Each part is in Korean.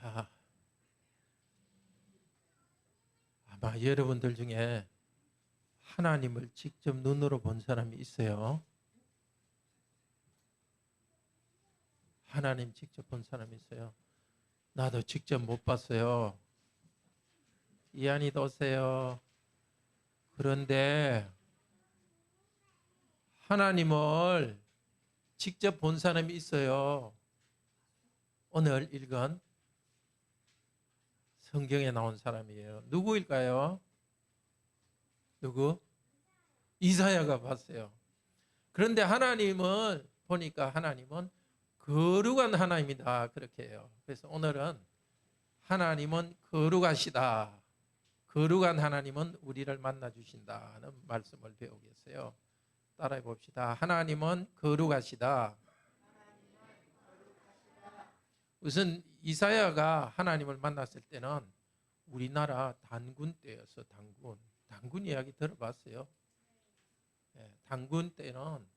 아, 아마 여러분들 중에 하나님을 직접 눈으로 본 사람이 있어요. 하나님 직접 본 사람이 있어요. 나도 직접 못 봤어요. 이한이도 오세요. 그런데 하나님을 직접 본 사람이 있어요. 오늘 읽은 성경에 나온 사람이에요. 누구일까요? 누구? 이사야가 봤어요. 그런데 하나님은 보니까 하나님은 거룩한 하나님이다 그렇게 해요. 그래서 오늘은 하나님은 거룩하시다. 거룩한 하나님은 우리를 만나 주신다는 말씀을 배우겠어요. 따라해 봅시다. 하나님은 거룩하시다. 우선 이사야가 하나님을 만났을 때는 우리나라 단군 때였어. 단군 이야기 들어봤어요? 단군 때는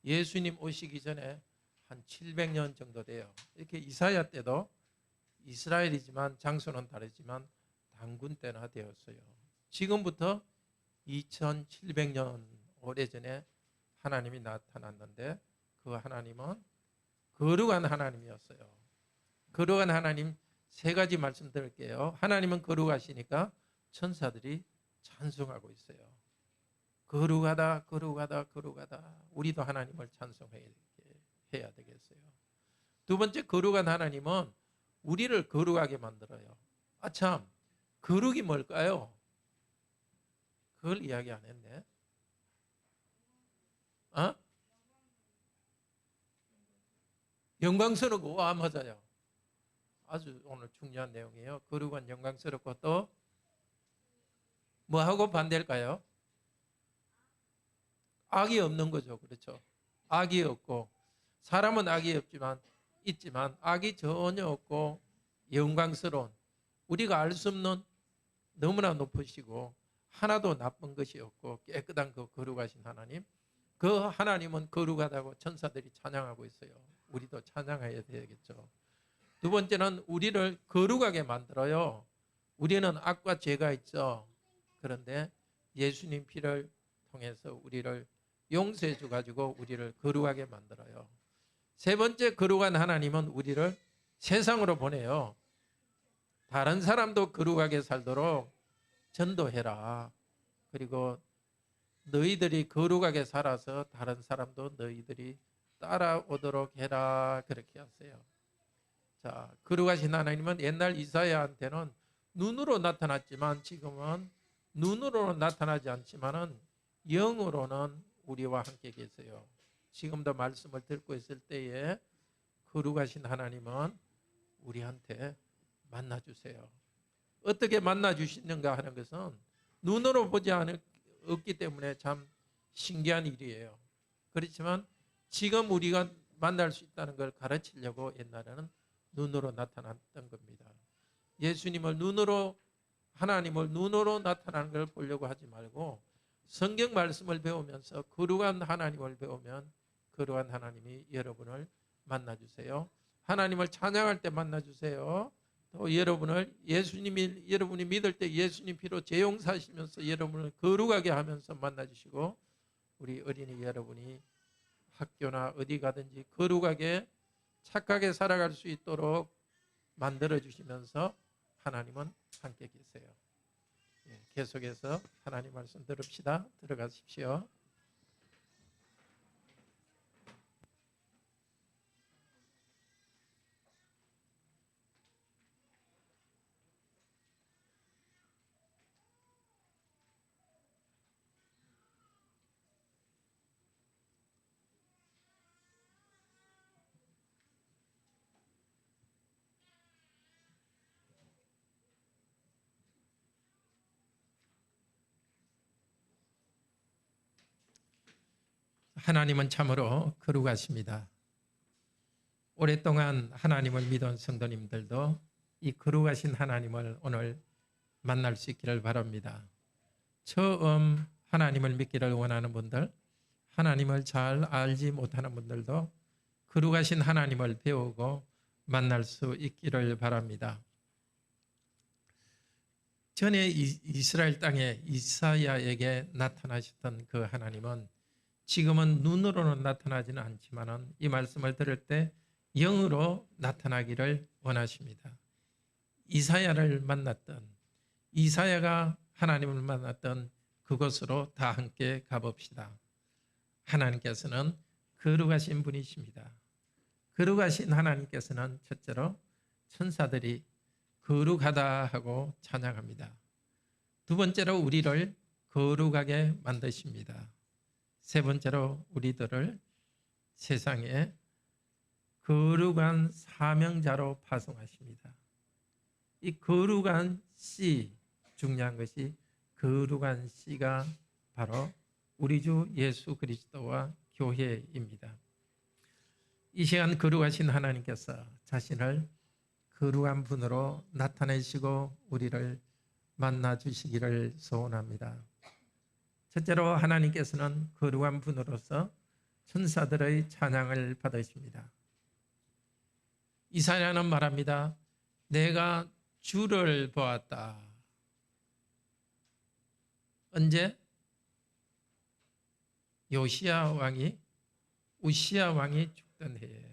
예수님 오시기 전에 한 700년 정도 돼요. 이렇게 이사야 때도 이스라엘이지만 장소는 다르지만 단군 때나 되었어요. 지금부터 2700년 오래전에 하나님이 나타났는데 그 하나님은 거룩한 하나님이었어요. 거룩한 하나님 세 가지 말씀드릴게요. 하나님은 거룩하시니까 천사들이 찬송하고 있어요. 거룩하다, 거룩하다, 거룩하다. 우리도 하나님을 찬송해야 되겠어요. 두 번째, 거룩한 하나님은 우리를 거룩하게 만들어요. 참, 거룩이 뭘까요? 그걸 이야기 안 했네. 영광스럽고, 맞아요. 아주 오늘 중요한 내용이에요. 거룩한 영광스럽고 또 뭐하고 반대일까요? 악이 없는 거죠. 그렇죠? 악이 없고 사람은 악이 있지만 악이 전혀 없고 영광스러운 우리가 알 수 없는 너무나 높으시고 하나도 나쁜 것이 없고 깨끗한 그 거룩하신 하나님 그 하나님은 거룩하다고 천사들이 찬양하고 있어요. 우리도 찬양해야 되겠죠. 두 번째는 우리를 거룩하게 만들어요. 우리는 악과 죄가 있죠. 그런데 예수님 피를 통해서 우리를 용서해 주가지고 우리를 거룩하게 만들어요. 세 번째 거룩한 하나님은 우리를 세상으로 보내요. 다른 사람도 거룩하게 살도록 전도해라. 그리고 너희들이 거룩하게 살아서 다른 사람도 너희들이 따라오도록 해라. 그렇게 하세요. 자, 거룩하신 하나님은 옛날 이사야한테는 눈으로 나타났지만 지금은 눈으로는 나타나지 않지만은 영으로는 우리와 함께 계세요. 지금도 말씀을 듣고 있을 때에 거룩하신 하나님은 우리한테 만나주세요. 어떻게 만나주시는가 하는 것은 눈으로 보지 없기 때문에 참 신기한 일이에요. 그렇지만 지금 우리가 만날 수 있다는 걸 가르치려고 옛날에는 눈으로 나타났던 겁니다. 예수님을 하나님을 눈으로 나타나는 걸 보려고 하지 말고 성경 말씀을 배우면서 거룩한 하나님을 배우면 거룩한 하나님이 여러분을 만나주세요. 하나님을 찬양할 때 만나주세요. 또 여러분이 믿을 때 예수님 피로 재용사하시면서 여러분을 거룩하게 하면서 만나주시고 우리 어린이 여러분이 학교나 어디 가든지 거룩하게 착하게 살아갈 수 있도록 만들어주시면서 하나님은 함께 계세요. 계속해서 하나님 말씀 들읍시다. 들어가십시오. 하나님은 참으로 거룩하십니다. 오랫동안 하나님을 믿은 성도님들도 이 거룩하신 하나님을 오늘 만날 수 있기를 바랍니다. 처음 하나님을 믿기를 원하는 분들, 하나님을 잘 알지 못하는 분들도 거룩하신 하나님을 배우고 만날 수 있기를 바랍니다. 전에 이스라엘 땅에 이사야에게 나타나셨던 그 하나님은 지금은 눈으로는 나타나지는 않지만 이 말씀을 들을 때 영으로 나타나기를 원하십니다. 이사야를 만났던, 이사야가 하나님을 만났던 그곳으로 다 함께 가봅시다. 하나님께서는 거룩하신 분이십니다. 거룩하신 하나님께서는 첫째로 천사들이 거룩하다 하고 찬양합니다. 두 번째로 우리를 거룩하게 만드십니다. 세 번째로 우리들을 세상에 거룩한 사명자로 파송하십니다. 이 거룩한 씨, 중요한 것이 거룩한 씨가 바로 우리 주 예수 그리스도와 교회입니다. 이 시간 거룩하신 하나님께서 자신을 거룩한 분으로 나타내시고 우리를 만나 주시기를 소원합니다. 첫째로 하나님께서는 거룩한 분으로서 천사들의 찬양을 받으십니다. 이사야는 말합니다. 내가 주를 보았다. 언제? 요시야 왕이, 우시야 왕이 죽던 해에.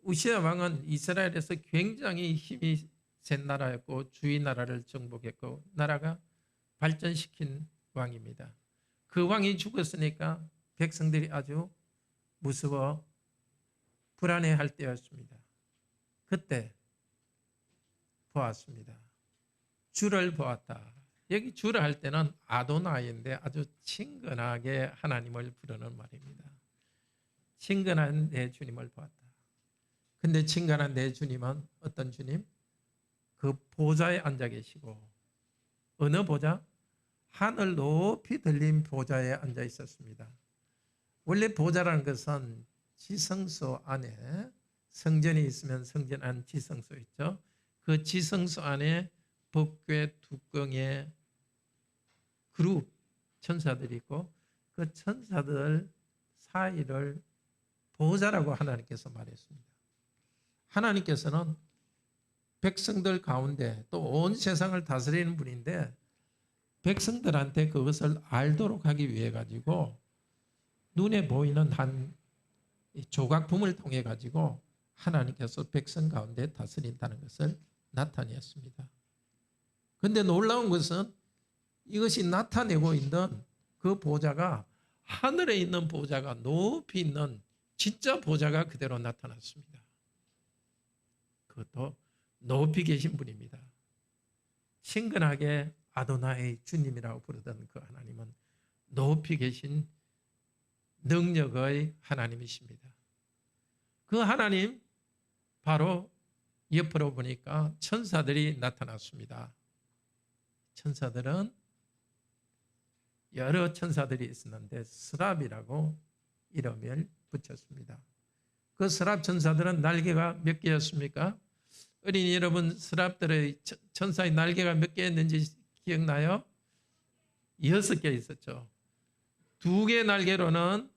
우시야 왕은 이스라엘에서 굉장히 힘이 센 나라였고 주위 나라를 정복했고 나라가 발전시킨 왕입니다. 그 왕이 죽었으니까 백성들이 아주 무서워 불안해할 때였습니다. 그때 보았습니다. 주를 보았다. 여기 주를 할 때는 아도나이인데 아주 친근하게 하나님을 부르는 말입니다. 친근한 내 주님을 보았다. 근데 친근한 내 주님은 어떤 주님? 그 보좌에 앉아 계시고 어느 보좌? 하늘 높이 들린 보좌에 앉아 있었습니다. 원래 보좌라는 것은 지성소 안에 성전이 있으면 성전 안 지성소 있죠. 그 지성소 안에 법궤 뚜껑에 그룹 천사들이 있고 그 천사들 사이를 보좌라고 하나님께서 말했습니다. 하나님께서는 백성들 가운데 또 온 세상을 다스리는 분인데 백성들한테 그것을 알도록 하기 위해 가지고 눈에 보이는 한 조각품을 통해 가지고 하나님께서 백성 가운데 다스린다는 것을 나타내었습니다. 그런데 놀라운 것은 이것이 나타내고 있는 그 보좌가 하늘에 있는 보좌가 높이 있는 진짜 보좌가 그대로 나타났습니다. 그것도 높이 계신 분입니다. 친근하게 아도나이 주님이라고 부르던 그 하나님은 높이 계신 능력의 하나님이십니다. 그 하나님 바로 옆으로 보니까 천사들이 나타났습니다. 천사들은 여러 천사들이 있었는데 스랍이라고 이름을 붙였습니다. 그 스랍 천사들은 날개가 몇 개였습니까? 어린이 여러분, 스랍들의 천사의 날개가 몇 개였는지 기억나요? 6개 있었죠. 2개 날개로는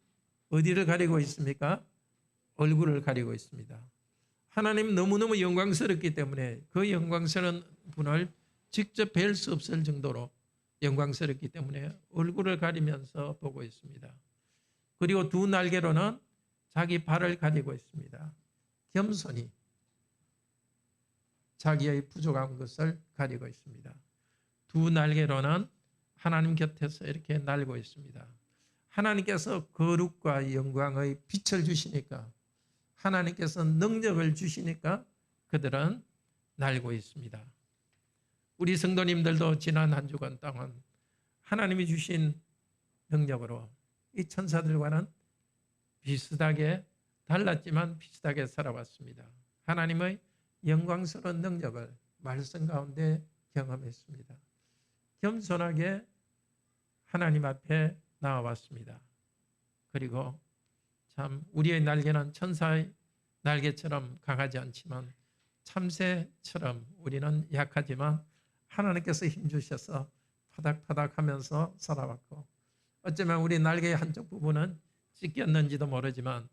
어디를 가리고 있습니까? 얼굴을 가리고 있습니다. 하나님 너무너무 영광스럽기 때문에 그 영광스러운 분을 직접 뵐 수 없을 정도로 영광스럽기 때문에 얼굴을 가리면서 보고 있습니다. 그리고 2 날개로는 자기 발을 가리고 있습니다. 겸손히 자기의 부족한 것을 가리고 있습니다. 2 날개로는 하나님 곁에서 이렇게 날고 있습니다. 하나님께서 거룩과 영광의 빛을 주시니까 하나님께서 능력을 주시니까 그들은 날고 있습니다. 우리 성도님들도 지난 한 주간 동안 하나님이 주신 능력으로 이 천사들과는 비슷하게 달랐지만 비슷하게 살아왔습니다. 하나님의 영광스러운 능력을 말씀 가운데 경험했습니다. 겸손하게 하나님 앞에 나와왔습니다. 그리고 참 우리의 날개는 천사의 날개처럼 강하지 않지만 참새처럼 우리는 약하지만 하나님께서 힘주셔서 파닥파닥하면서 살아왔고 어쩌면 우리 날개의 한쪽 부분은 찢겼는지도 모르지만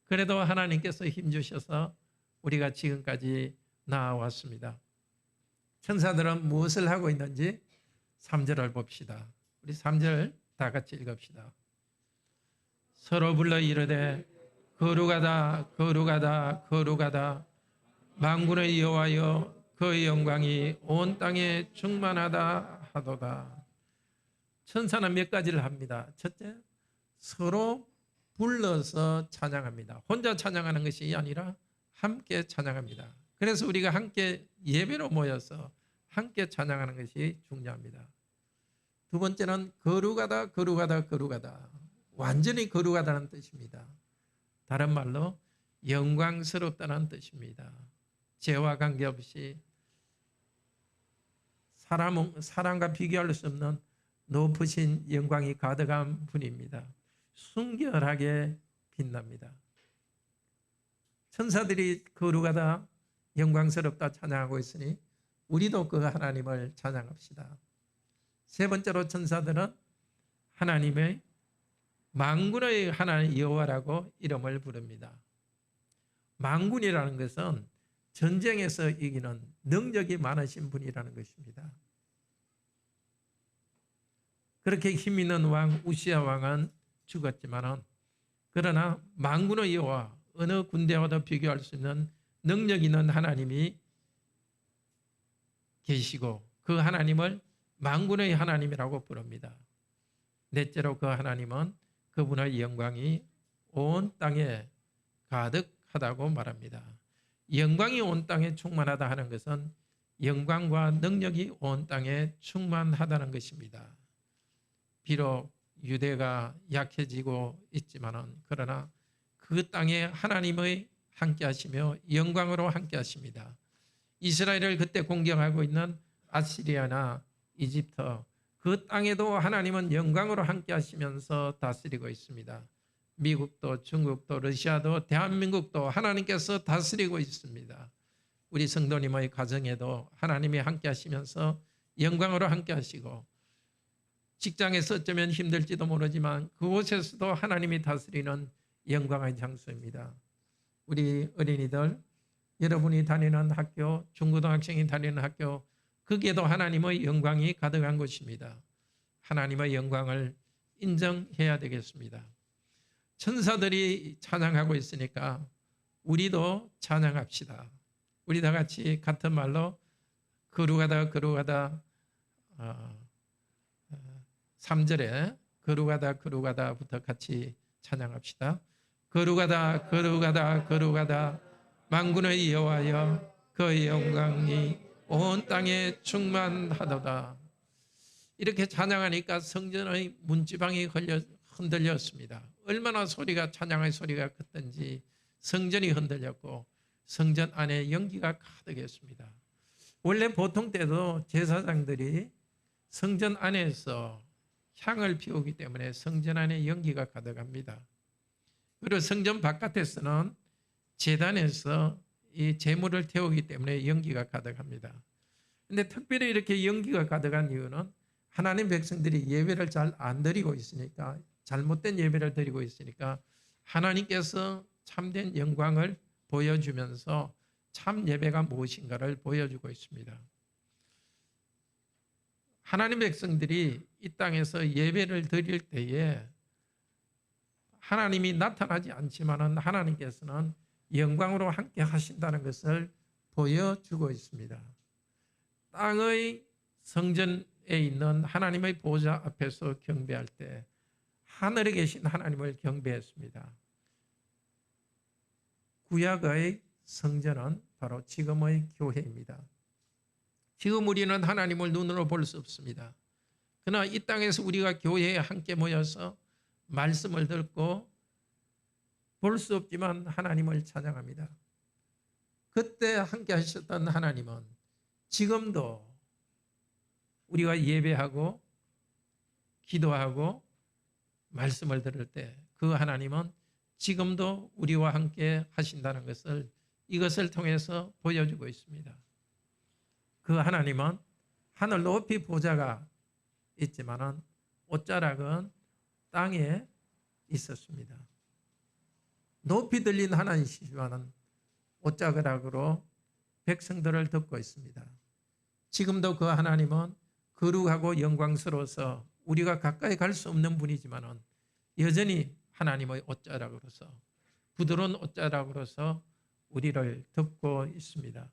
그래도 하나님께서 힘주셔서 우리가 지금까지 나아왔습니다. 천사들은 무엇을 하고 있는지 3절을 봅시다. 우리 3절 다 같이 읽읍시다. 서로 불러 이르되 거룩하다 거룩하다 거룩하다 만군의 여호와여 그의 영광이 온 땅에 충만하다 하도다. 천사는 몇 가지를 합니다. 첫째, 서로 불러서 찬양합니다. 혼자 찬양하는 것이 아니라 함께 찬양합니다. 그래서 우리가 함께 예배로 모여서 함께 찬양하는 것이 중요합니다. 두 번째는 거룩하다 거룩하다 거룩하다. 완전히 거룩하다는 뜻입니다. 다른 말로 영광스럽다는 뜻입니다. 죄와 관계없이 사람과 비교할 수 없는 높으신 영광이 가득한 분입니다. 순결하게 빛납니다. 천사들이 거룩하다 영광스럽다 찬양하고 있으니 우리도 그 하나님을 찬양합시다. 세 번째로 천사들은 하나님의 만군의 하나님 여호와라고 이름을 부릅니다. 만군이라는 것은 전쟁에서 이기는 능력이 많으신 분이라는 것입니다. 그렇게 힘 있는 왕 우시야 왕은 죽었지만은 그러나 만군의 여호와 어느 군대와도 비교할 수 있는 능력 있는 하나님이 계시고 그 하나님을 만군의 하나님이라고 부릅니다. 넷째로 그 하나님은 그분의 영광이 온 땅에 가득하다고 말합니다. 영광이 온 땅에 충만하다 하는 것은 영광과 능력이 온 땅에 충만하다는 것입니다. 비록 유대가 약해지고 있지만은 그러나 그 땅에 하나님의 함께 하시며 영광으로 함께 하십니다. 이스라엘을 그때 공경하고 있는 아시리아나 이집트 그 땅에도 하나님은 영광으로 함께 하시면서 다스리고 있습니다. 미국도 중국도 러시아도 대한민국도 하나님께서 다스리고 있습니다. 우리 성도님의 가정에도 하나님이 함께 하시면서 영광으로 함께 하시고 직장에서 어쩌면 힘들지도 모르지만 그곳에서도 하나님이 다스리는 영광의 장소입니다. 우리 어린이들 여러분이 다니는 학교 중고등학생이 다니는 학교 거기에도 하나님의 영광이 가득한 곳입니다. 하나님의 영광을 인정해야 되겠습니다. 천사들이 찬양하고 있으니까 우리도 찬양합시다. 우리 다 같이 같은 말로 거룩하다 거룩하다 3절에 거룩하다 거룩하다부터 같이 찬양합시다. 거룩하다 거룩하다 거룩하다 만군의 여호와여 그의 영광이 온 땅에 충만하도다. 이렇게 찬양하니까 성전의 문지방이 흔들렸습니다. 얼마나 소리가 찬양의 소리가 컸던지 성전이 흔들렸고 성전 안에 연기가 가득했습니다. 원래 보통 때도 제사장들이 성전 안에서 향을 피우기 때문에 성전 안에 연기가 가득합니다. 그리고 성전 바깥에서는 제단에서 이 제물을 태우기 때문에 연기가 가득합니다. 그런데 특별히 이렇게 연기가 가득한 이유는 하나님 백성들이 예배를 잘 안 드리고 있으니까 잘못된 예배를 드리고 있으니까 하나님께서 참된 영광을 보여주면서 참 예배가 무엇인가를 보여주고 있습니다. 하나님 백성들이 이 땅에서 예배를 드릴 때에 하나님이 나타나지 않지만은 하나님께서는 영광으로 함께 하신다는 것을 보여주고 있습니다. 땅의 성전에 있는 하나님의 보좌 앞에서 경배할 때 하늘에 계신 하나님을 경배했습니다. 구약의 성전은 바로 지금의 교회입니다. 지금 우리는 하나님을 눈으로 볼 수 없습니다. 그러나 이 땅에서 우리가 교회에 함께 모여서 말씀을 듣고 볼 수 없지만 하나님을 찬양합니다. 그때 함께 하셨던 하나님은 지금도 우리가 예배하고 기도하고 말씀을 들을 때 그 하나님은 지금도 우리와 함께 하신다는 것을 이것을 통해서 보여주고 있습니다. 그 하나님은 하늘 높이 보좌가 있지만은 옷자락은 땅에 있었습니다. 높이 들린 하나님이시지만은 옷자락으로 백성들을 덮고 있습니다. 지금도 그 하나님은 거룩하고 영광스러워서 우리가 가까이 갈 수 없는 분이지만은 여전히 하나님의 옷자락으로서, 부드러운 옷자락으로서 우리를 덮고 있습니다.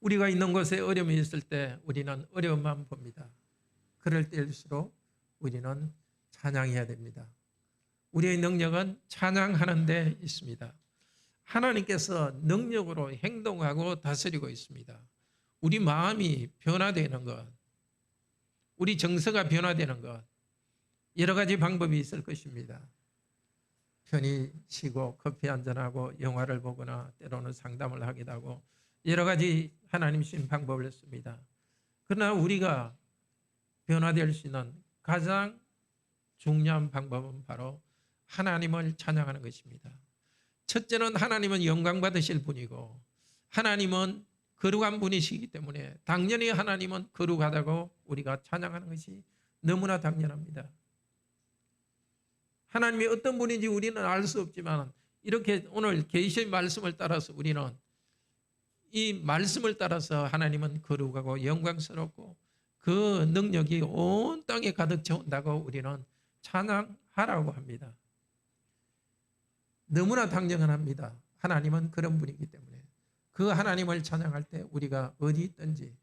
우리가 있는 곳에 어려움이 있을 때 우리는 어려움만 봅니다. 그럴 때일수록 우리는 찬양해야 됩니다. 우리의 능력은 찬양하는 데 있습니다. 하나님께서 능력으로 행동하고 다스리고 있습니다. 우리 마음이 변화되는 것, 우리 정서가 변화되는 것, 여러 가지 방법이 있을 것입니다. 편히 쉬고 커피 한잔하고 영화를 보거나 때로는 상담을 하기도 하고 여러 가지 하나님 주신 방법을 했습니다. 그러나 우리가 변화될 수 있는 가장 중요한 방법은 바로 하나님을 찬양하는 것입니다. 첫째는 하나님은 영광 받으실 분이고 하나님은 거룩한 분이시기 때문에 당연히 하나님은 거룩하다고 우리가 찬양하는 것이 너무나 당연합니다. 하나님이 어떤 분인지 우리는 알 수 없지만 이렇게 오늘 계시의 말씀을 따라서 우리는 이 말씀을 따라서 하나님은 거룩하고 영광스럽고 그 능력이 온 땅에 가득 채운다고 우리는 찬양하라고 합니다. 너무나 당연합니다. 하나님은 그런 분이기 때문에 그 하나님을 찬양할 때 우리가 어디 있든지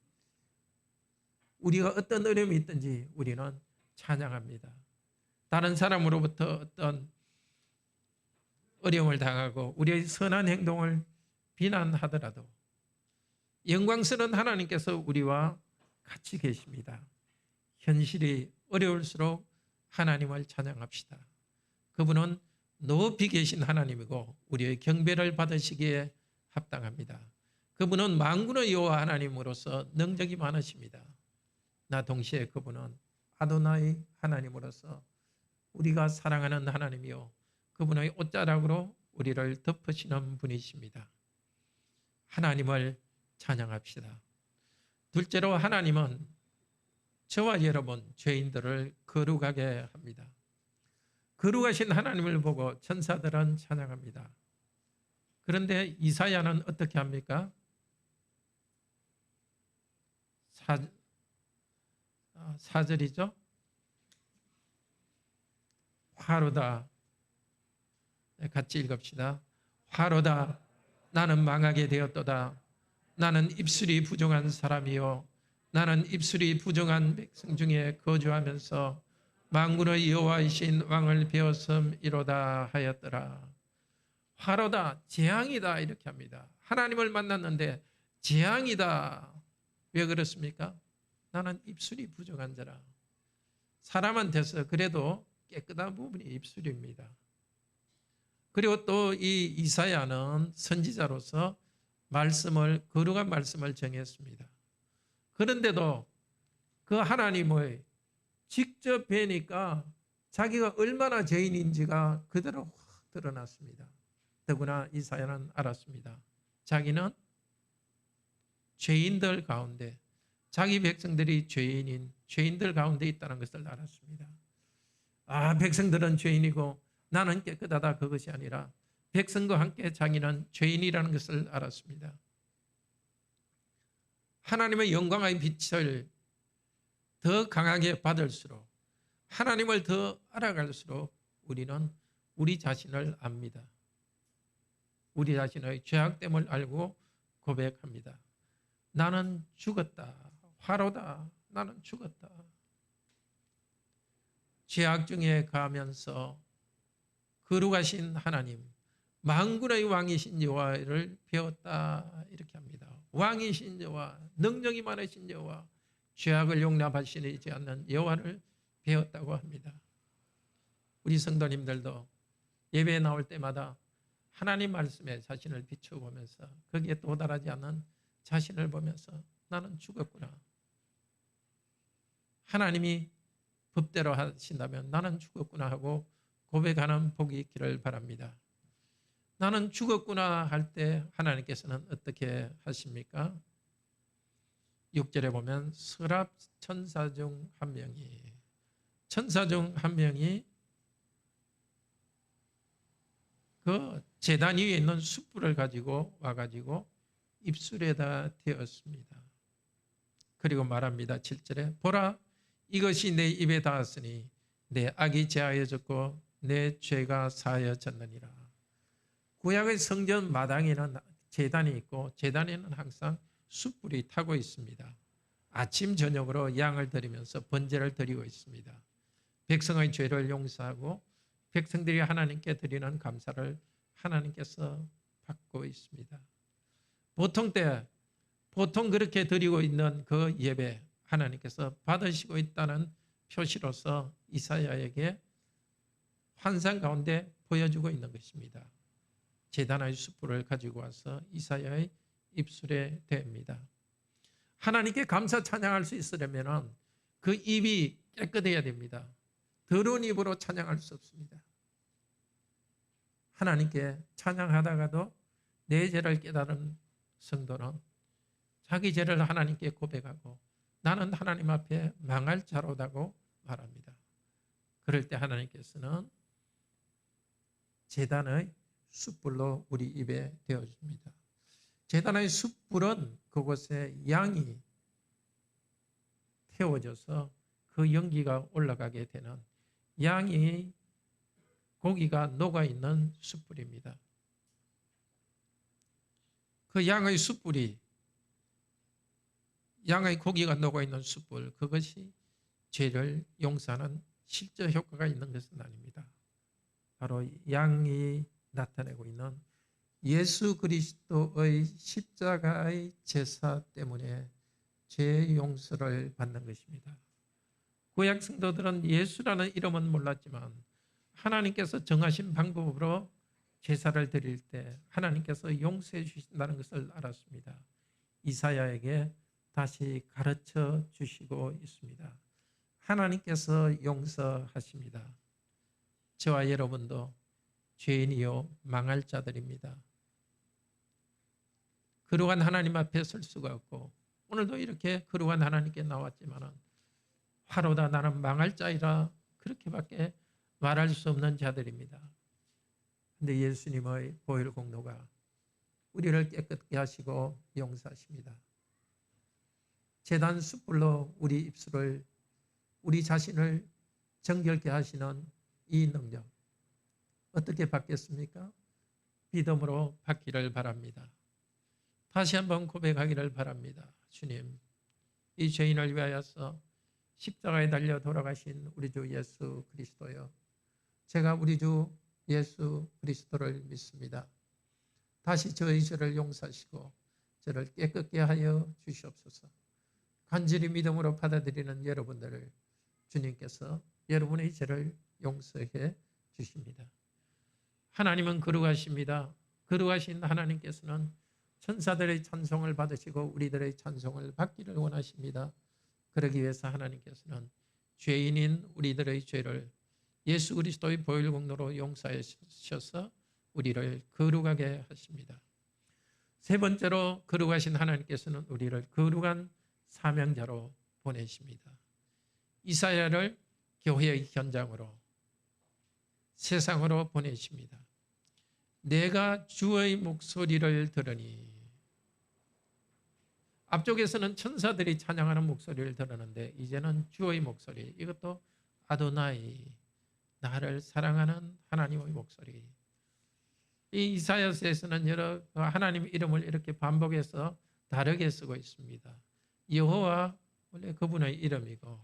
우리가 어떤 어려움이 있든지 우리는 찬양합니다. 다른 사람으로부터 어떤 어려움을 당하고 우리의 선한 행동을 비난하더라도 영광스러운 하나님께서 우리와 같이 계십니다. 현실이 어려울수록 하나님을 찬양합시다. 그분은 높이 계신 하나님이고 우리의 경배를 받으시기에 합당합니다. 그분은 만군의 여호와 하나님으로서 능력이 많으십니다. 나 동시에 그분은 아도나이 하나님으로서 우리가 사랑하는 하나님이요 그분의 옷자락으로 우리를 덮으시는 분이십니다. 하나님을 찬양합시다. 둘째로 하나님은 저와 여러분 죄인들을 거룩하게 합니다. 거룩하신 하나님을 보고 천사들은 찬양합니다. 그런데 이사야는 어떻게 합니까? 4절이죠. 화로다. 같이 읽읍시다. 화로다. 나는 망하게 되었도다. 나는 입술이 부정한 사람이요 나는 입술이 부정한 백성 중에 거주하면서 만군의 여호와이신 왕을 배웠음이로다 하였더라. 화로다, 재앙이다 이렇게 합니다. 하나님을 만났는데 재앙이다. 왜 그렇습니까? 나는 입술이 부정한 자라. 사람한테서 그래도 깨끗한 부분이 입술입니다. 그리고 또 이 이사야는 선지자로서 거룩한 말씀을 정했습니다. 그런데도 그 하나님의 직접 뵈니까 자기가 얼마나 죄인인지가 그대로 확 드러났습니다. 더구나 이사야는 알았습니다. 자기는 죄인들 가운데 자기 백성들이 죄인들 가운데 있다는 것을 알았습니다. 백성들은 죄인이고 나는 깨끗하다 그것이 아니라 백성과 함께 자기는 죄인이라는 것을 알았습니다. 하나님의 영광의 빛을 더 강하게 받을수록 하나님을 더 알아갈수록 우리는 우리 자신을 압니다. 우리 자신의 죄악됨을 알고 고백합니다. 나는 죽었다. 화로다. 나는 죽었다. 죄악 중에 가면서 거룩하신 하나님, 만군의 왕이신 여호와를 배웠다 이렇게 합니다. 왕이신 여호와, 능력이 많으신 여호와, 죄악을 용납하시지 않는 여호와를 배웠다고 합니다. 우리 성도님들도 예배에 나올 때마다 하나님 말씀에 자신을 비춰보면서 거기에 도달하지 않는 자신을 보면서 나는 죽었구나. 하나님이 법대로 하신다면 나는 죽었구나 하고 고백하는 복이 있기를 바랍니다. 나는 죽었구나 할 때 하나님께서는 어떻게 하십니까? 6절에 보면 서랍 천사 중 한 명이 그 제단 위에 있는 숯불을 가지고 와가지고 입술에다 대었습니다. 그리고 말합니다. 7절에 보라 이것이 내 입에 닿았으니 내 악이 제하여졌고 내 죄가 사하여졌느니라. 구약의 성전 마당에는 제단이 있고 제단에는 항상 숯불이 타고 있습니다. 아침 저녁으로 양을 드리면서 번제를 드리고 있습니다. 백성의 죄를 용서하고 백성들이 하나님께 드리는 감사를 하나님께서 받고 있습니다. 보통 그렇게 드리고 있는 그 예배 하나님께서 받으시고 있다는 표시로서 이사야에게 환상 가운데 보여주고 있는 것입니다. 제단의 숯불을 가지고 와서 이사야의 입술에 댑니다. 하나님께 감사 찬양할 수 있으려면 그 입이 깨끗해야 됩니다. 더러운 입으로 찬양할 수 없습니다. 하나님께 찬양하다가도 내 죄를 깨달은 성도는 자기 죄를 하나님께 고백하고 나는 하나님 앞에 망할 자로다고 말합니다. 그럴 때 하나님께서는 제단의 숯불로 우리 입에 대어줍니다. 제단의 숯불은 그곳에 양이 태워져서 그 연기가 올라가게 되는 양이 고기가 녹아있는 숯불입니다. 그 양의 숯불이 양의 고기가 녹아있는 숯불 그것이 죄를 용서하는 실제 효과가 있는 것은 아닙니다. 바로 양이 나타내고 있는 예수 그리스도의 십자가의 제사 때문에 죄 용서를 받는 것입니다. 구약 성도들은 예수라는 이름은 몰랐지만 하나님께서 정하신 방법으로 제사를 드릴 때 하나님께서 용서해 주신다는 것을 알았습니다. 이사야에게 다시 가르쳐 주시고 있습니다. 하나님께서 용서하십니다. 저와 여러분도 죄인이요 망할 자들입니다. 거룩한 하나님 앞에 설 수가 없고 오늘도 이렇게 거룩한 하나님께 나왔지만 화로다 나는 망할 자이라 그렇게밖에 말할 수 없는 자들입니다. 그런데 예수님의 보혈 공로가 우리를 깨끗게 하시고 용서하십니다. 제단 숯불로 우리 입술을 우리 자신을 정결케 하시는 이 능력 어떻게 받겠습니까? 믿음으로 받기를 바랍니다. 다시 한번 고백하기를 바랍니다. 주님, 이 죄인을 위하여서 십자가에 달려 돌아가신 우리 주 예수 그리스도여, 제가 우리 주 예수 그리스도를 믿습니다. 다시 저의 죄를 용서하시고 저를 깨끗게 하여 주시옵소서. 간절히 믿음으로 받아들이는 여러분들을 주님께서 여러분의 죄를 용서해 주십니다. 하나님은 거룩하십니다. 거룩하신 하나님께서는 천사들의 찬송을 받으시고 우리들의 찬송을 받기를 원하십니다. 그러기 위해서 하나님께서는 죄인인 우리들의 죄를 예수 그리스도의 보혈 공로로 용서하셔서 우리를 거룩하게 하십니다. 세 번째로 거룩하신 하나님께서는 우리를 거룩한 사명자로 보내십니다. 이사야를 교회의 현장으로 세상으로 보내십니다. 내가 주의 목소리를 들으니, 앞쪽에서는 천사들이 찬양하는 목소리를 들었는데 이제는 주의 목소리, 이것도 아도나이, 나를 사랑하는 하나님의 목소리. 이 이사야서에서는 여러 하나님 이름을 이렇게 반복해서 다르게 쓰고 있습니다. 여호와 원래 그분의 이름이고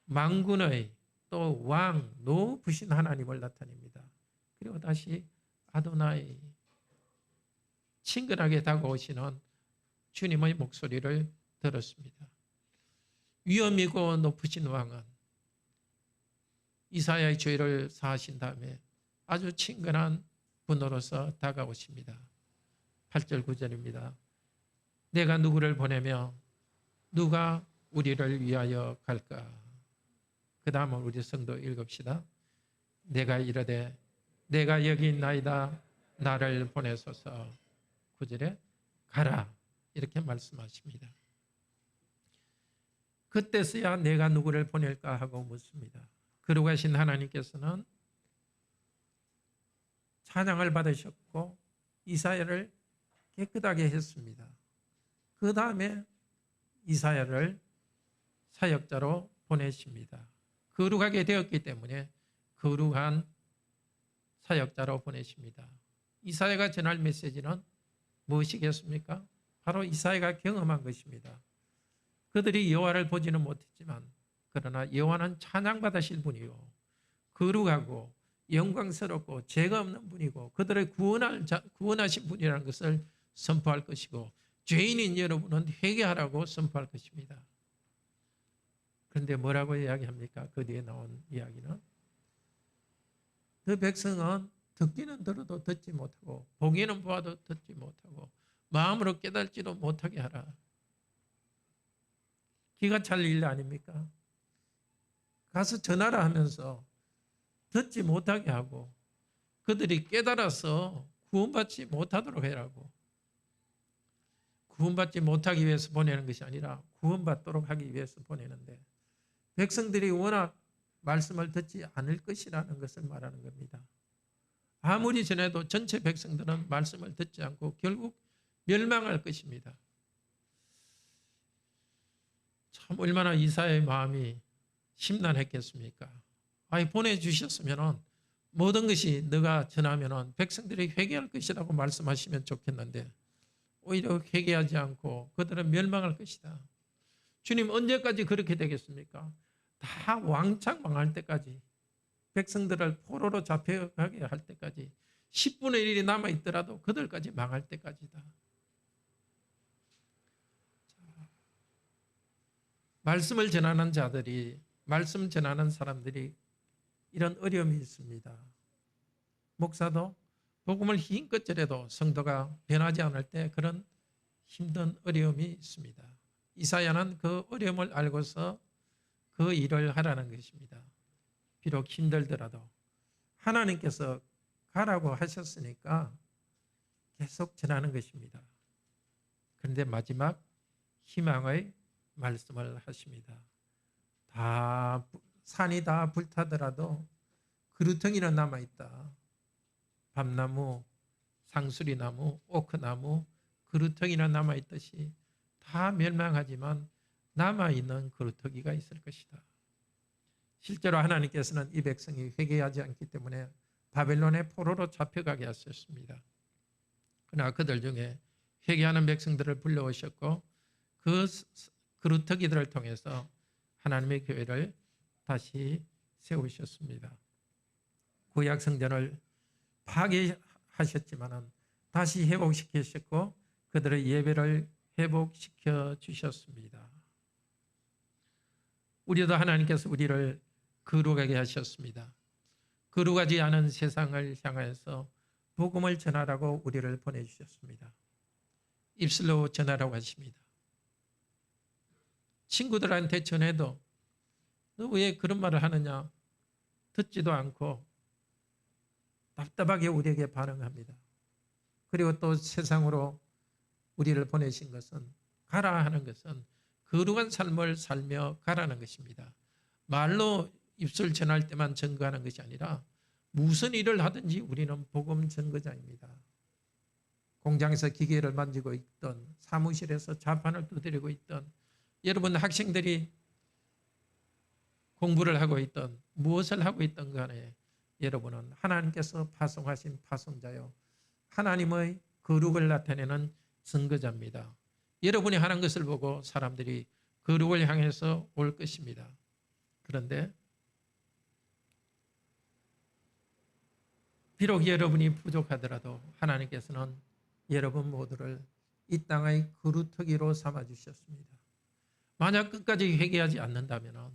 만군의 또 왕, 높으신 하나님을 나타냅니다. 그리고 다시 아도나이, 친근하게 다가오시는 주님의 목소리를 들었습니다. 위엄이고 높으신 왕은 이사야의 죄를 사하신 다음에 아주 친근한 분으로서 다가오십니다. 8절 9절입니다. 내가 누구를 보내며 누가 우리를 위하여 갈까? 그 다음은 우리 성도 읽읍시다. 내가 이르되 내가 여기 있나이다, 나를 보내소서. 9절에 가라, 이렇게 말씀하십니다. 그때서야 내가 누구를 보낼까 하고 묻습니다. 거룩하신 하나님께서는 찬양을 받으셨고 이사야를 깨끗하게 했습니다. 그 다음에 이사야를 사역자로 보내십니다. 거룩하게 되었기 때문에 거룩한 사역자로 보내십니다. 이사야가 전할 메시지는 무엇이겠습니까? 바로 이사야가 경험한 것입니다. 그들이 여호와를 보지는 못했지만 그러나 여호와는 찬양받으실 분이요 거룩하고 영광스럽고 죄가 없는 분이고 그들을 구원하신 분이라는 것을 선포할 것이고 죄인인 여러분은 회개하라고 선포할 것입니다. 그런데 뭐라고 이야기합니까? 그 뒤에 나온 이야기는 그 백성은 듣기는 들어도 듣지 못하고 보기는 보아도 듣지 못하고 마음으로 깨달지도 못하게 하라. 기가 찰 일 아닙니까? 가서 전하라 하면서 듣지 못하게 하고 그들이 깨달아서 구원받지 못하도록 해라고. 구원받지 못하기 위해서 보내는 것이 아니라 구원받도록 하기 위해서 보내는데 백성들이 워낙 말씀을 듣지 않을 것이라는 것을 말하는 겁니다. 아무리 전해도 전체 백성들은 말씀을 듣지 않고 결국 멸망할 것입니다. 참 얼마나 이사야의 마음이 심란했겠습니까? 아니 보내주셨으면 모든 것이 너가 전하면 백성들이 회개할 것이라고 말씀하시면 좋겠는데 오히려 회개하지 않고 그들은 멸망할 것이다. 주님 언제까지 그렇게 되겠습니까? 다 왕창 망할 때까지 백성들을 포로로 잡혀가게 할 때까지 10분의 1이 남아있더라도 그들까지 망할 때까지다. 말씀을 전하는 자들이 말씀 전하는 사람들이 이런 어려움이 있습니다. 목사도 복음을 힘껏 전해도 성도가 변하지 않을 때 그런 힘든 어려움이 있습니다. 이사야는 그 어려움을 알고서 그 일을 하라는 것입니다. 비록 힘들더라도 하나님께서 가라고 하셨으니까 계속 전하는 것입니다. 그런데 마지막 희망의 말씀을 하십니다. 산이 다 불타더라도 그루텅이는 남아있다. 밤나무, 상수리나무, 오크나무, 그루텅이나 남아있듯이 다 멸망하지만 남아있는 그루터기가 있을 것이다. 실제로 하나님께서는 이 백성이 회개하지 않기 때문에 바벨론의 포로로 잡혀가게 하셨습니다. 그러나 그들 중에 회개하는 백성들을 불러오셨고 그 그루터기들을 통해서 하나님의 교회를 다시 세우셨습니다. 구약 성전을 파괴하셨지만 다시 회복시키셨고 그들의 예배를 회복시켜 주셨습니다. 우리도 하나님께서 우리를 거룩하게 하셨습니다. 거룩하지 않은 세상을 향해서 복음을 전하라고 우리를 보내주셨습니다. 입술로 전하라고 하십니다. 친구들한테 전해도 너 왜 그런 말을 하느냐 듣지도 않고 답답하게 우리에게 반응합니다. 그리고 또 세상으로 우리를 보내신 것은 가라 하는 것은 거룩한 삶을 살며 가라는 것입니다. 말로 입술 전할 때만 증거하는 것이 아니라 무슨 일을 하든지 우리는 복음 증거자입니다. 공장에서 기계를 만지고 있던 사무실에서 자판을 두드리고 있던 여러분 학생들이 공부를 하고 있던 무엇을 하고 있던 간에 여러분은 하나님께서 파송하신 파송자요 하나님의 거룩을 나타내는 증거자입니다. 여러분이 하는 것을 보고 사람들이 거룩을 향해서 올 것입니다. 그런데 비록 여러분이 부족하더라도 하나님께서는 여러분 모두를 이 땅의 그루터기로 삼아주셨습니다. 만약 끝까지 회개하지 않는다면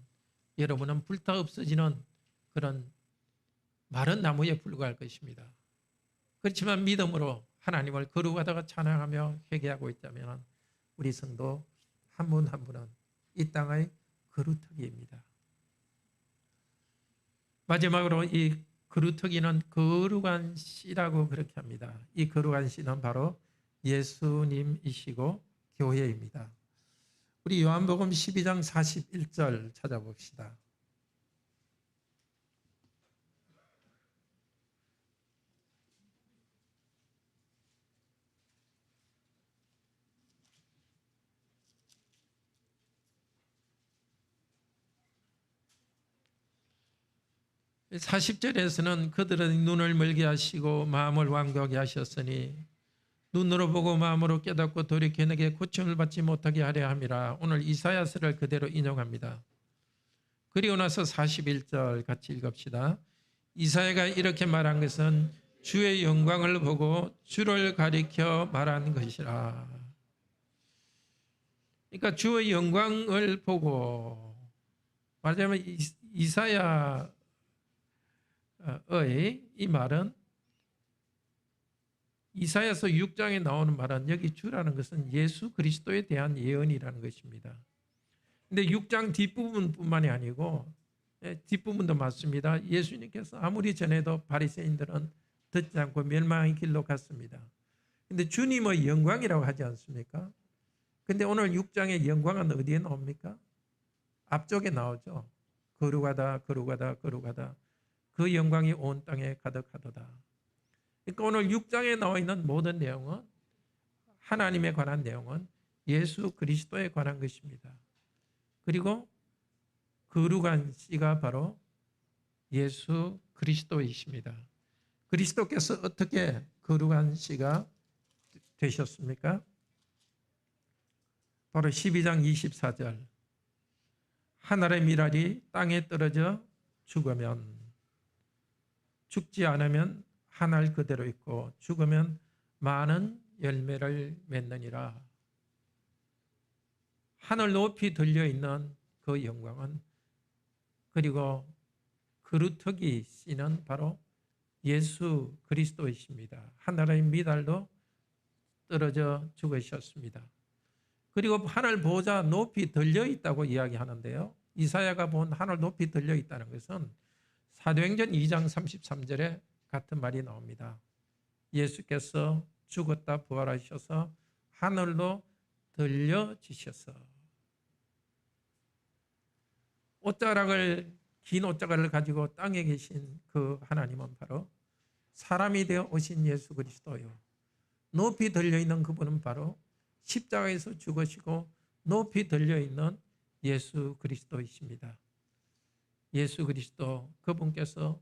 여러분은 불타 없어지는 그런 마른 나무에 불과할 것입니다. 그렇지만 믿음으로 하나님을 거룩하다가 찬양하며 회개하고 있다면 우리 성도 한 분 한 분은 이 땅의 그루터기입니다. 마지막으로 이 그루터기는 거룩한 씨라고 그렇게 합니다. 이 거룩한 씨는 바로 예수님이시고 교회입니다. 우리 요한복음 12장 41절 찾아봅시다. 40절에서는 그들은 눈을 멀게 하시고 마음을 완고하게 하셨으니 눈으로 보고 마음으로 깨닫고 돌이켜 내게 고침을 받지 못하게 하려 함이라. 오늘 이사야서를 그대로 인용합니다. 그리고 나서 41절 같이 읽읍시다. 이사야가 이렇게 말한 것은 주의 영광을 보고 주를 가리켜 말한 것이라. 그러니까 주의 영광을 보고, 말하자면 이사야의 이 말은, 이사야서 6장에 나오는 말은 여기 주라는 것은 예수 그리스도에 대한 예언이라는 것입니다. 근데 6장 뒷부분뿐만이 아니고, 뒷부분도 맞습니다. 예수님께서 아무리 전해도 바리새인들은 듣지 않고 멸망의 길로 갔습니다. 근데 주님의 영광이라고 하지 않습니까? 근데 오늘 6장의 영광은 어디에 나옵니까? 앞쪽에 나오죠. 거룩하다 거룩하다 거룩하다 그 영광이 온 땅에 가득하도다. 그러니까 오늘 6장에 나와 있는 모든 내용은, 하나님에 관한 내용은 예수 그리스도에 관한 것입니다. 그리고 거룩한 씨가 바로 예수 그리스도이십니다. 그리스도께서 어떻게 거룩한 씨가 되셨습니까? 바로 12장 24절. 하늘의 미랄이 땅에 떨어져 죽으면, 죽지 않으면 하늘 그대로 있고 죽으면 많은 열매를 맺느니라. 하늘 높이 들려있는 그 영광은, 그리고 그루터기 씨는 바로 예수 그리스도이십니다. 하늘의 미달도 떨어져 죽으셨습니다. 그리고 하늘 보좌 높이 들려있다고 이야기하는데요. 이사야가 본 하늘 높이 들려있다는 것은 사도행전 2장 33절에 같은 말이 나옵니다. 예수께서 죽었다 부활하셔서 하늘로 들려지셔서, 긴 옷자락을 가지고 땅에 계신 그 하나님은 바로 사람이 되어 오신 예수 그리스도요. 높이 들려있는 그분은 바로 십자가에서 죽으시고 높이 들려있는 예수 그리스도이십니다. 예수 그리스도, 그분께서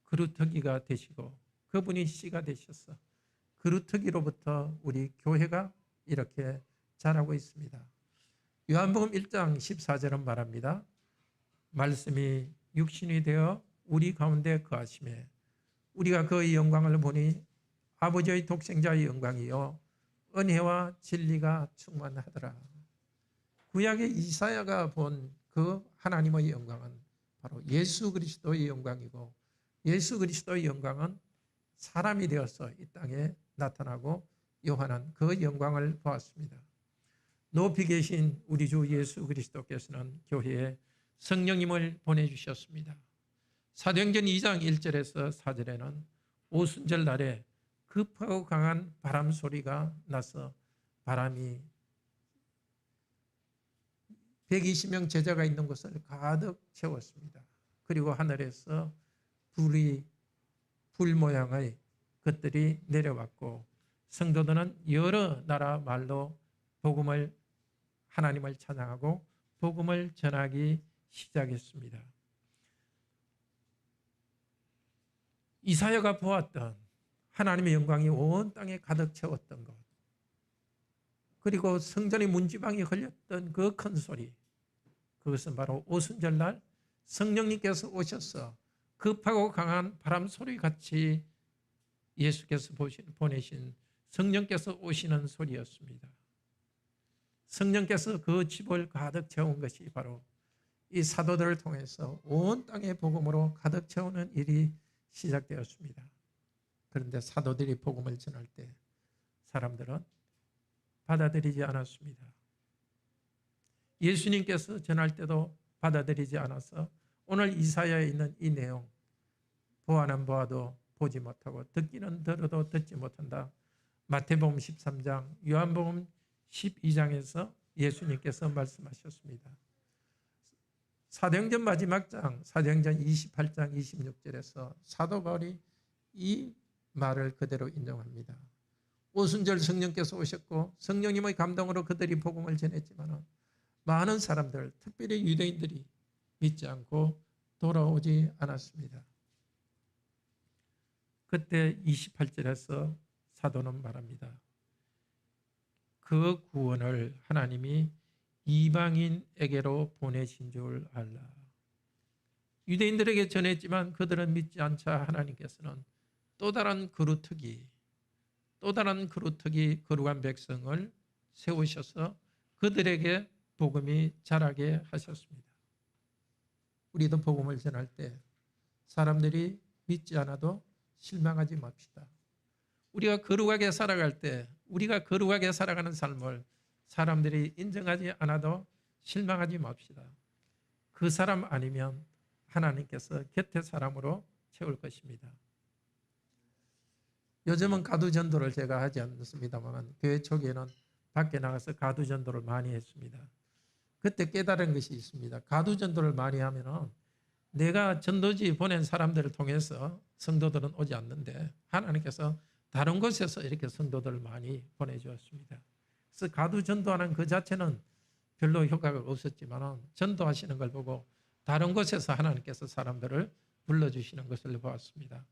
그루터기가 되시고 그분이 씨가 되셔서 그루터기로부터 우리 교회가 이렇게 자라고 있습니다. 요한복음 1장 14절은 말합니다. 말씀이 육신이 되어 우리 가운데 거하시매 우리가 그의 영광을 보니 아버지의 독생자의 영광이요 은혜와 진리가 충만하더라. 구약의 이사야가 본 그 하나님의 영광은 바로 예수 그리스도의 영광이고, 예수 그리스도의 영광은 사람이 되어서 이 땅에 나타나고 요한은 그 영광을 보았습니다. 높이 계신 우리 주 예수 그리스도께서는 교회에 성령님을 보내주셨습니다. 사도행전 2장 1절에서 4절에는 오순절 날에 급하고 강한 바람 소리가 나서 바람이 120명 제자가 있는 곳을 가득 채웠습니다. 그리고 하늘에서 불 모양의 것들이 내려왔고 성도들은 여러 나라 말로 하나님을 찬양하고 복음을 전하기 시작했습니다. 이사야가 보았던 하나님의 영광이 온 땅에 가득 채웠던 것, 그리고 성전의 문지방이 흘렸던 그 큰 소리, 그것은 바로 오순절날 성령님께서 오셔서 급하고 강한 바람 소리 같이 예수께서 보내신 성령께서 오시는 소리였습니다. 성령께서 그 집을 가득 채운 것이 바로 이 사도들을 통해서 온 땅의 복음으로 가득 채우는 일이 시작되었습니다. 그런데 사도들이 복음을 전할 때 사람들은 받아들이지 않았습니다. 예수님께서 전할 때도 받아들이지 않아서 오늘 이사야에 있는 이 내용, 보아는 보아도 보지 못하고 듣기는 들어도 듣지 못한다. 마태복음 13장, 요한복음 12장에서 예수님께서 말씀하셨습니다. 사도행전 마지막 장, 사도행전 28장 26절에서 사도 바울이 이 말을 그대로 인정합니다. 오순절 성령께서 오셨고 성령님의 감동으로 그들이 복음을 전했지만 많은 사람들, 특별히 유대인들이 믿지 않고 돌아오지 않았습니다. 그때 28절에서 사도는 말합니다. 그 구원을 하나님이 이방인에게로 보내신 줄 알라. 유대인들에게 전했지만 그들은 믿지 않자 하나님께서는 또 다른 그루터기 거룩한 백성을 세우셔서 그들에게 복음이 자라게 하셨습니다. 우리도 복음을 전할 때 사람들이 믿지 않아도 실망하지 맙시다. 우리가 거룩하게 살아갈 때 우리가 거룩하게 살아가는 삶을 사람들이 인정하지 않아도 실망하지 맙시다. 그 사람 아니면 하나님께서 곁에 사람으로 채울 것입니다. 요즘은 가두전도를 제가 하지 않습니다만 교회 초기에는 밖에 나가서 가두전도를 많이 했습니다. 그때 깨달은 것이 있습니다. 가두전도를 많이 하면은 내가 전도지 보낸 사람들을 통해서 성도들은 오지 않는데 하나님께서 다른 곳에서 이렇게 성도들을 많이 보내주었습니다. 그래서 가두전도하는 그 자체는 별로 효과가 없었지만 전도하시는 걸 보고 다른 곳에서 하나님께서 사람들을 불러주시는 것을 보았습니다.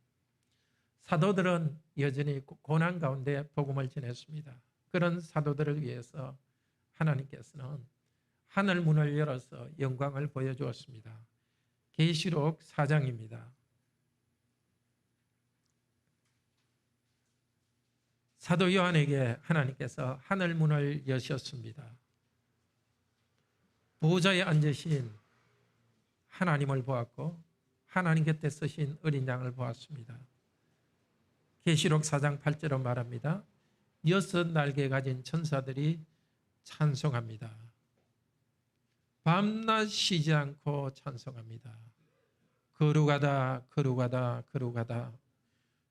사도들은 여전히 고난 가운데 복음을 전했습니다. 그런 사도들을 위해서 하나님께서는 하늘 문을 열어서 영광을 보여주었습니다. 계시록 4장입니다. 사도 요한에게 하나님께서 하늘 문을 여셨습니다. 보좌에 앉으신 하나님을 보았고 하나님 곁에 서신 어린 양을 보았습니다. 계시록 4장 8절로 말합니다. 6 날개 가진 천사들이 찬송합니다. 밤낮 쉬지 않고 찬송합니다. 거룩하다 거룩하다 거룩하다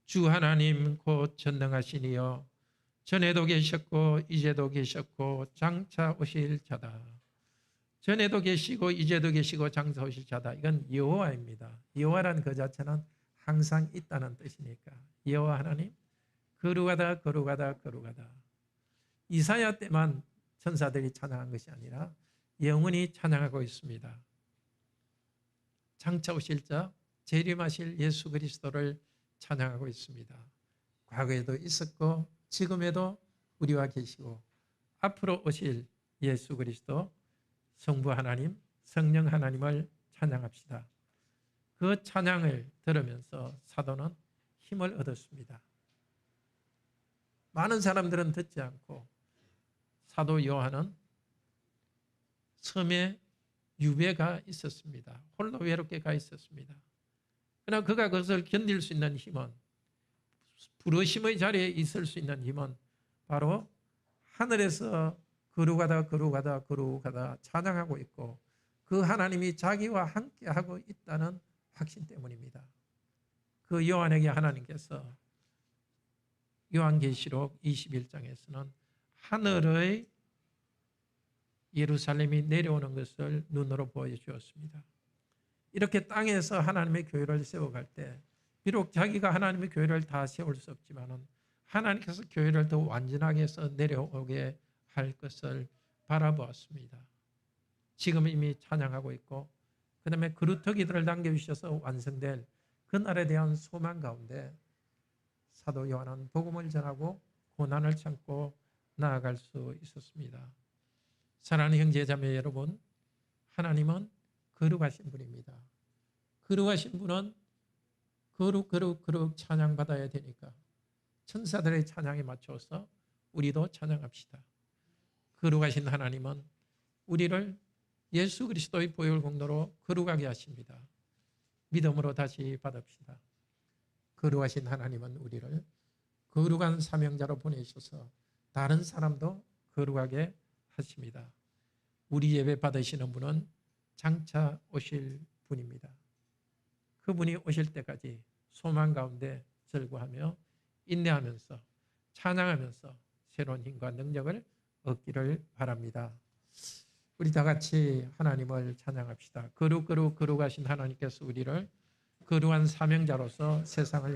주 하나님 곧 전능하시니여 전에도 계셨고 이제도 계셨고 장차 오실 자다. 전에도 계시고 이제도 계시고 장차 오실 자다. 이건 여호와입니다. 여호와라는 그 자체는 항상 있다는 뜻이니까 여호와 하나님 거룩하다 거룩하다 거룩하다. 이사야 때만 천사들이 찬양한 것이 아니라 영원히 찬양하고 있습니다. 장차 오실 자 재림하실 예수 그리스도를 찬양하고 있습니다. 과거에도 있었고 지금에도 우리와 계시고 앞으로 오실 예수 그리스도 성부 하나님 성령 하나님을 찬양합시다. 그 찬양을 들으면서 사도는 힘을 얻었습니다. 많은 사람들은 듣지 않고 사도 요한은 섬에 유배가 있었습니다. 홀로 외롭게 가 있었습니다. 그러나 그가 그것을 견딜 수 있는 힘은 부르심의 자리에 있을 수 있는 힘은 바로 하늘에서 거룩하다 거룩하다 거룩하다 찬양하고 있고 그 하나님이 자기와 함께하고 있다는 확신 때문입니다. 그 요한에게 하나님께서 요한계시록 21장에서는 하늘의 예루살렘이 내려오는 것을 눈으로 보여주었습니다. 이렇게 땅에서 하나님의 교회를 세워갈 때 비록 자기가 하나님의 교회를 다 세울 수 없지만 하나님께서 교회를 더 완전하게 해서 내려오게 할 것을 바라보았습니다. 지금 이미 찬양하고 있고 그 다음에 그루터기들을 남겨주셔서 완성될 그날에 대한 소망 가운데 사도 요한은 복음을 전하고 고난을 참고 나아갈 수 있었습니다. 사랑하는 형제자매 여러분, 하나님은 거룩하신 분입니다. 거룩하신 분은 거룩 찬양받아야 되니까 천사들의 찬양에 맞춰서 우리도 찬양합시다. 거룩하신 하나님은 우리를 예수 그리스도의 보혈 공로로 거룩하게 하십니다. 믿음으로 다시 받읍시다. 거룩하신 하나님은 우리를 거룩한 사명자로 보내셔서 다른 사람도 거룩하게 하십니다. 우리 예배 받으시는 분은 장차 오실 분입니다. 그분이 오실 때까지 소망 가운데 절구하며 인내하면서 찬양하면서 새로운 힘과 능력을 얻기를 바랍니다. 우리 다 같이 하나님을 찬양합시다. 거룩하신 하나님께서 우리를 거룩한 사명자로서 세상을